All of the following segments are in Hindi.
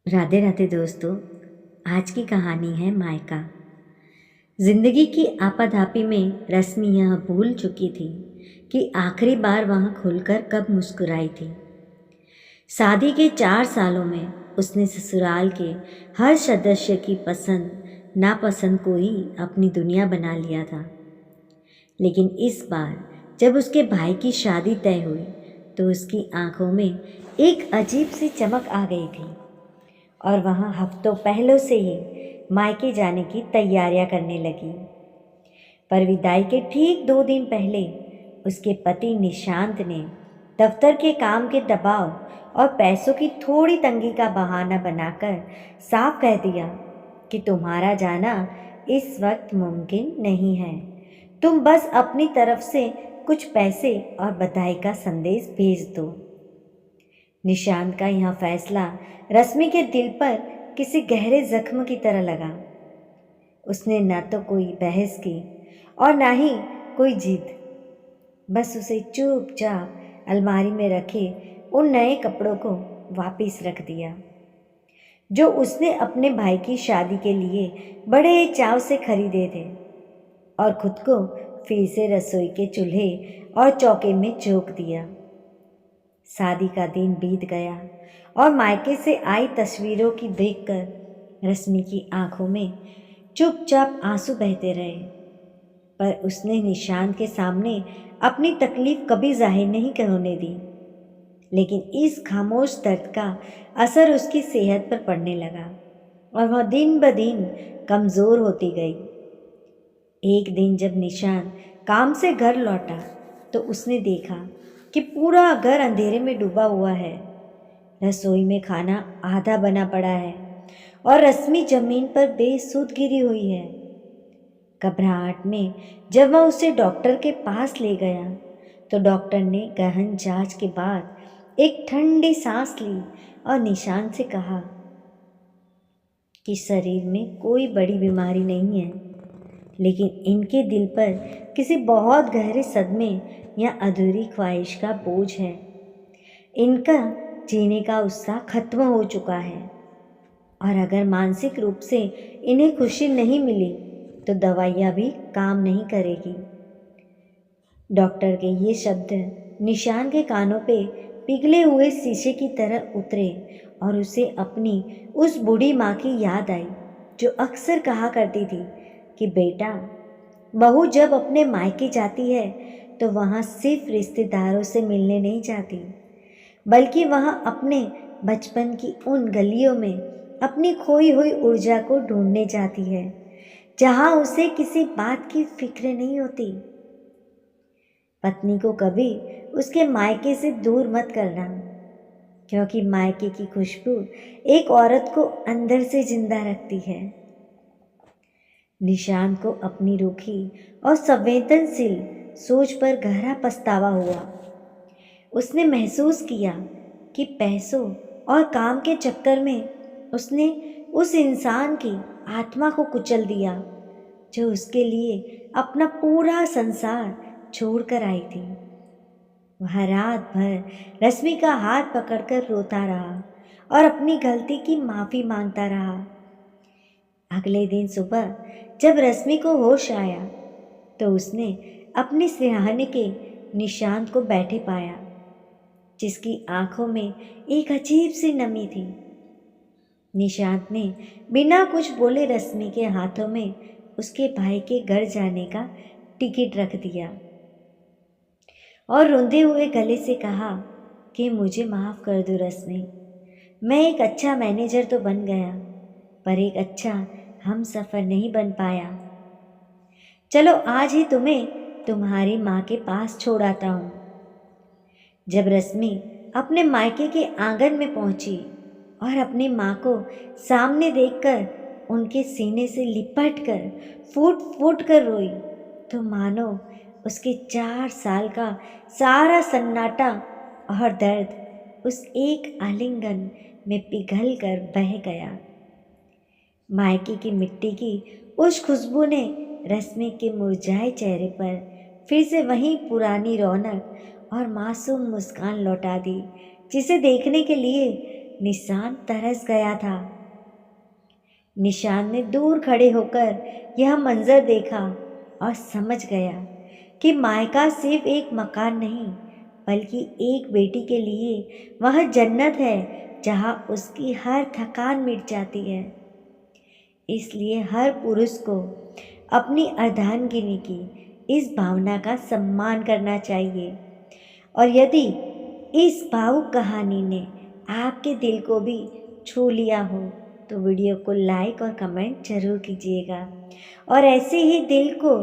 राधे राधे दोस्तों। आज की कहानी है मायका। जिंदगी की आपाधापी में रश्मि यह भूल चुकी थी कि आखिरी बार वह खुलकर कब मुस्कुराई थी। शादी के 4 सालों में उसने ससुराल के हर सदस्य की पसंद नापसंद को ही अपनी दुनिया बना लिया था। लेकिन इस बार जब उसके भाई की शादी तय हुई तो उसकी आंखों में एक अजीब सी चमक आ गई थी और वह हफ्तों पहलों से ही मायके जाने की तैयारियां करने लगी। पर विदाई के ठीक 2 दिन पहले उसके पति निशांत ने दफ्तर के काम के दबाव और पैसों की थोड़ी तंगी का बहाना बनाकर साफ कह दिया कि तुम्हारा जाना इस वक्त मुमकिन नहीं है। तुम बस अपनी तरफ से कुछ पैसे और बधाई का संदेश भेज दो। निशांत का यह फैसला रश्मि के दिल पर किसी गहरे जख्म की तरह लगा। उसने न तो कोई बहस की और न ही कोई जिद, बस उसे चुपचाप अलमारी में रखे उन नए कपड़ों को वापस रख दिया जो उसने अपने भाई की शादी के लिए बड़े चाव से खरीदे थे, और खुद को फिर से रसोई के चूल्हे और चौके में झोंक दिया। शादी का दिन बीत गया और मायके से आई तस्वीरों की देखकर रश्मि की आंखों में चुपचाप आंसू बहते रहे। पर उसने निशांत के सामने अपनी तकलीफ कभी जाहिर नहीं होने दी। लेकिन इस खामोश दर्द का असर उसकी सेहत पर पड़ने लगा और वह दिन ब दिन कमज़ोर होती गई। एक दिन जब निशांत काम से घर लौटा तो उसने देखा कि पूरा घर अंधेरे में डूबा हुआ है। रसोई में खाना आधा बना पड़ा है और रश्मि जमीन पर बेसुध गिरी हुई है। घबराहट में जब वह उसे डॉक्टर के पास ले गया तो डॉक्टर ने गहन जांच के बाद एक ठंडी सांस ली और निशांत से कहा कि शरीर में कोई बड़ी बीमारी नहीं है, लेकिन इनके दिल पर किसी बहुत गहरे सदमे या अधूरी ख्वाहिश का बोझ है। इनका जीने का उत्साह खत्म हो चुका है और अगर मानसिक रूप से इन्हें खुशी नहीं मिली तो दवाइयाँ भी काम नहीं करेगी। डॉक्टर के ये शब्द निशान के कानों पे पिघले हुए शीशे की तरह उतरे और उसे अपनी उस बूढ़ी माँ की याद आई जो अक्सर कहा करती थी कि बेटा, बहू जब अपने मायके जाती है तो वहाँ सिर्फ रिश्तेदारों से मिलने नहीं जाती, बल्कि वहाँ अपने बचपन की उन गलियों में अपनी खोई हुई ऊर्जा को ढूंढने जाती है, जहाँ उसे किसी बात की फिक्र नहीं होती। पत्नी को कभी उसके मायके से दूर मत करना, क्योंकि मायके की खुशबू एक औरत को अंदर से जिंदा रखती है। निशांत को अपनी रूखी और संवेदनशील सोच पर गहरा पछतावा हुआ। उसने महसूस किया कि पैसों और काम के चक्कर में उसने उस इंसान की आत्मा को कुचल दिया जो उसके लिए अपना पूरा संसार छोड़कर आई थी। वह रात भर रश्मि का हाथ पकड़कर रोता रहा और अपनी गलती की माफ़ी मांगता रहा। अगले दिन सुबह जब रश्मि को होश आया तो उसने अपने सिरहाने के निशांत को बैठे पाया, जिसकी आंखों में एक अजीब सी नमी थी। निशांत ने बिना कुछ बोले रश्मि के हाथों में उसके भाई के घर जाने का टिकट रख दिया और रोंदे हुए गले से कहा कि मुझे माफ़ कर दो रश्मि, मैं एक अच्छा मैनेजर तो बन गया पर एक अच्छा हम सफ़र नहीं बन पाया। चलो आज ही तुम्हें तुम्हारी माँ के पास छोड़ आता हूँ। जब रश्मि अपने मायके के आंगन में पहुंची और अपनी माँ को सामने देखकर उनके सीने से लिपटकर फूट फूट कर रोई तो मानो उसके 4 साल का सारा सन्नाटा और दर्द उस एक आलिंगन में पिघल कर बह गया। मायके की मिट्टी की उस खुशबू ने रश्मि के मुरझाए चेहरे पर फिर से वही पुरानी रौनक और मासूम मुस्कान लौटा दी, जिसे देखने के लिए निशान तरस गया था। निशान ने दूर खड़े होकर यह मंजर देखा और समझ गया कि मायका सिर्फ एक मकान नहीं बल्कि एक बेटी के लिए वह जन्नत है जहाँ उसकी हर थकान मिट जाती है। इसलिए हर पुरुष को अपनी अर्धांगिनी की इस भावना का सम्मान करना चाहिए। और यदि इस भावुक कहानी ने आपके दिल को भी छू लिया हो तो वीडियो को लाइक और कमेंट जरूर कीजिएगा। और ऐसे ही दिल को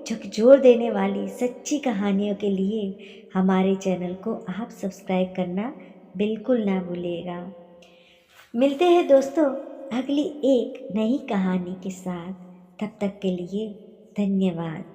झकझोर देने वाली सच्ची कहानियों के लिए हमारे चैनल को आप सब्सक्राइब करना बिल्कुल ना भूलिएगा। मिलते हैं दोस्तों अगली एक नई कहानी के साथ। तब तक के लिए धन्यवाद।